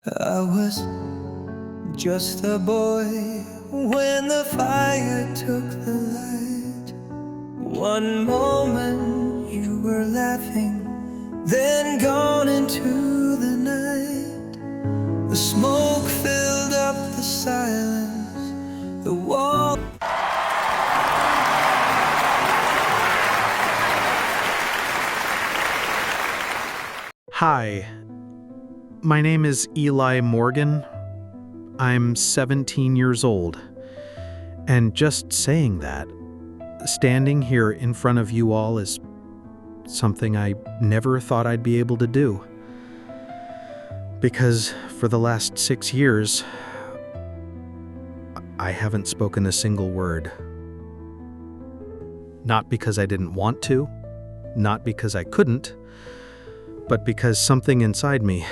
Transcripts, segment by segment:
I was just a boy when the fire took the light. One moment you were laughing, then gone into the night. The smoke filled up the silence, the wall. Hi, my name is Eli Morgan. I'm 17 years old. And just saying that, standing here in front of you all is something I never thought I'd be able to do. Because for the last 6 years, I haven't spoken a single word. Not because I didn't want to, not because I couldn't, but because something inside me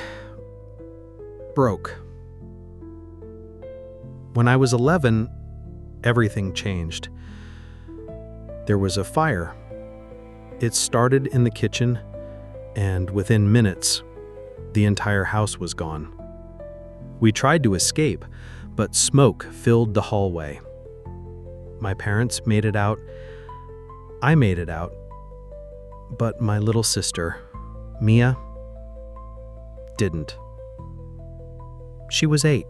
broke. When I was 11, everything changed. There was a fire. It started in the kitchen, and within minutes, the entire house was gone. We tried to escape, but smoke filled the hallway. My parents made it out. I made it out. But my little sister, Mia, didn't. She was 8.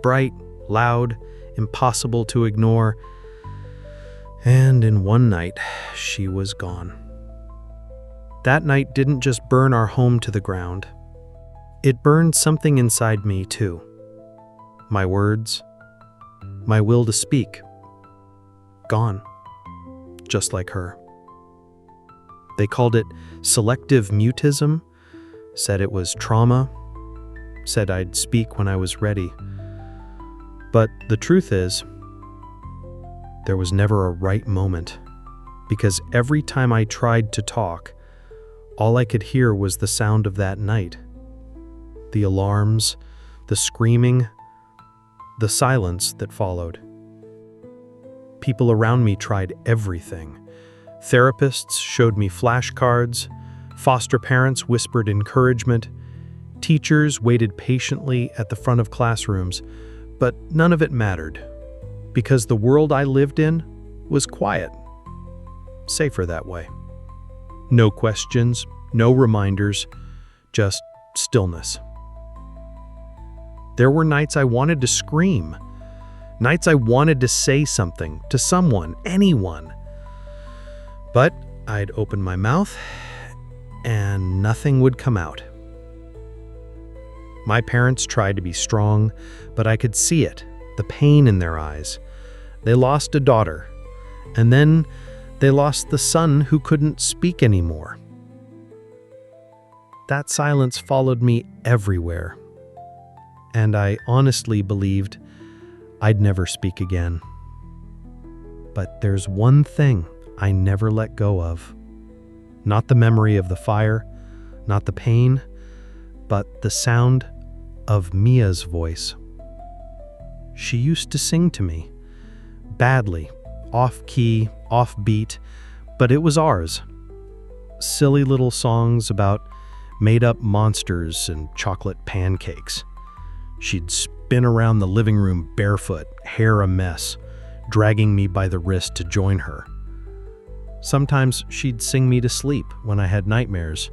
Bright, loud, impossible to ignore. And in one night, she was gone. That night didn't just burn our home to the ground. It burned something inside me, too. My words, my will to speak, gone, just like her. They called it selective mutism, said it was trauma, said I'd speak when I was ready. But the truth is, there was never a right moment, because every time I tried to talk, all I could hear was the sound of that night. The alarms, the screaming, the silence that followed. People around me tried everything. Therapists showed me flashcards, foster parents whispered encouragement, teachers waited patiently at the front of classrooms, but none of it mattered, because the world I lived in was quiet, safer that way. No questions, no reminders, just stillness. There were nights I wanted to scream, nights I wanted to say something to someone, anyone. But I'd open my mouth, and nothing would come out. My parents tried to be strong, but I could see it, the pain in their eyes. They lost a daughter, and then they lost the son who couldn't speak anymore. That silence followed me everywhere, and I honestly believed I'd never speak again. But there's one thing I never let go of. Not the memory of the fire, not the pain, but the sound of Mia's voice. She used to sing to me, badly, off-key, off-beat, but it was ours. Silly little songs about made-up monsters and chocolate pancakes. She'd spin around the living room barefoot, hair a mess, dragging me by the wrist to join her. Sometimes she'd sing me to sleep when I had nightmares.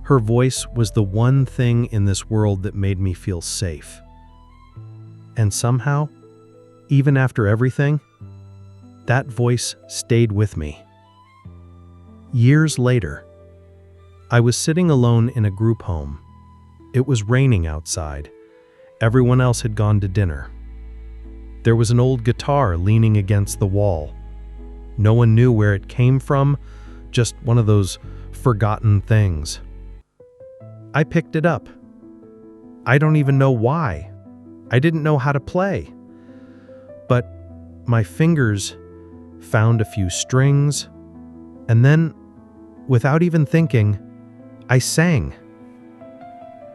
Her voice was the one thing in this world that made me feel safe. And somehow, even after everything, that voice stayed with me. Years later, I was sitting alone in a group home. It was raining outside. Everyone else had gone to dinner. There was an old guitar leaning against the wall. No one knew where it came from, just one of those forgotten things. I picked it up. I don't even know why. I didn't know how to play. But my fingers found a few strings, and then, without even thinking, I sang.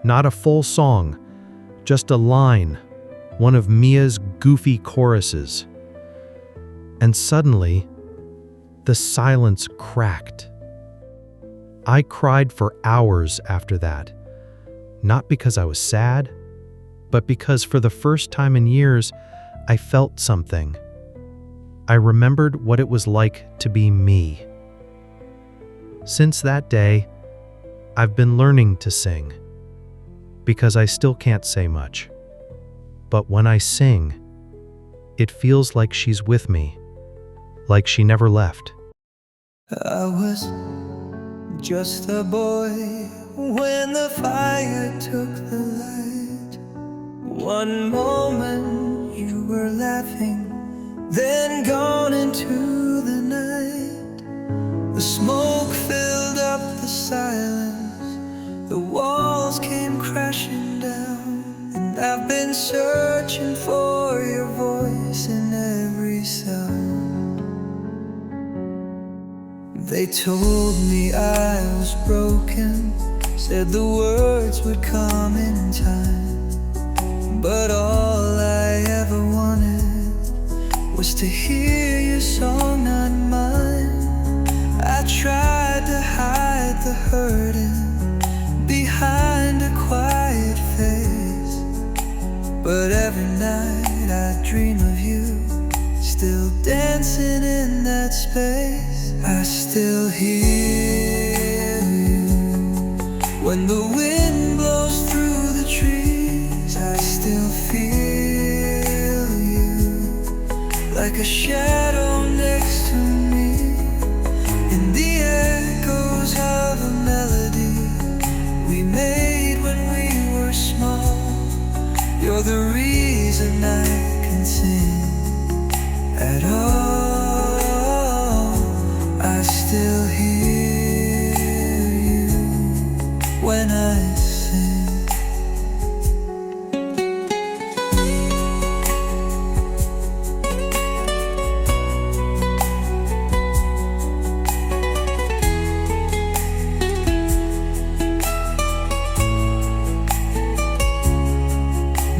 Not a full song, just a line, one of Mia's goofy choruses. And suddenly, the silence cracked. I cried for hours after that. Not because I was sad, but because for the first time in years, I felt something. I remembered what it was like to be me. Since that day, I've been learning to sing, because I still can't say much. But when I sing, it feels like she's with me, like she never left. I was just a boy when the fire took the light. One moment you were laughing, then gone into the night. The smoke filled up the silence, the walls came crashing down, and I've been searching for your voice in every sound. They told me I was broken, said the words would come in time, but all I ever wanted was to hear your song, not mine. I tried to hide the hurting behind a quiet face, but every night I dream of you, still dancing in that space. I still hear you when the wind blows through the trees. I still feel you like a shadow next to me, in the echoes of a melody we made when we were small. You're the reason I can sing at all. I still hear you when I sing.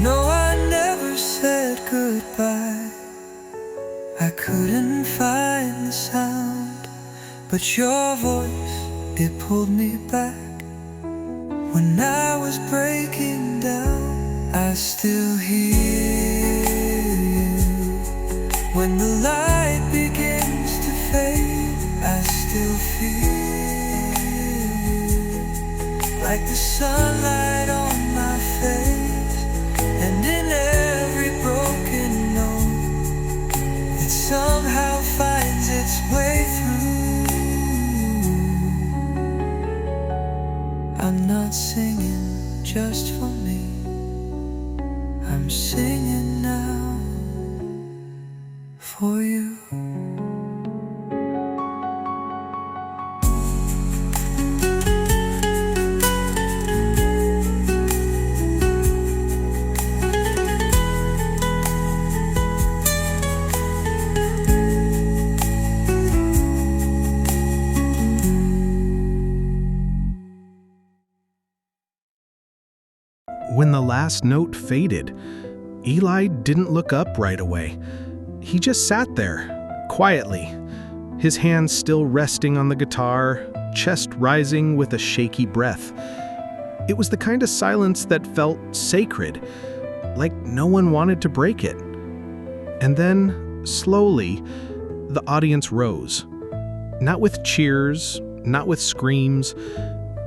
No, I never said goodbye. I couldn't find the sound, but your voice, it pulled me back when I was breaking down. I still hear you when the light begins to fade. I still feel you like the sunlight on my face, and in every broken note it somehow finds its way through. I'm not singing just for me, I'm singing now for you. When the last note faded, Eli didn't look up right away. He just sat there, quietly, his hands still resting on the guitar, chest rising with a shaky breath. It was the kind of silence that felt sacred, like no one wanted to break it. And then, slowly, the audience rose. Not with cheers, not with screams,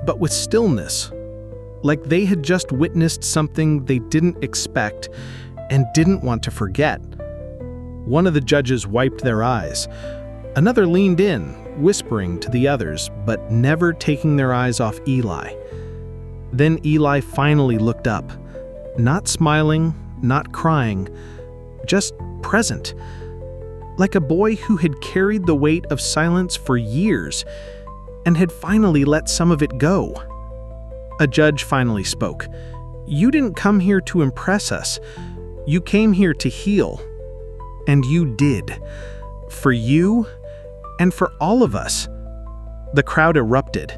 but with stillness. Like they had just witnessed something they didn't expect and didn't want to forget. One of the judges wiped their eyes. Another leaned in, whispering to the others, but never taking their eyes off Eli. Then Eli finally looked up, not smiling, not crying, just present. Like a boy who had carried the weight of silence for years and had finally let some of it go. A judge finally spoke. "You didn't come here to impress us. You came here to heal. And you did. For you and for all of us." The crowd erupted.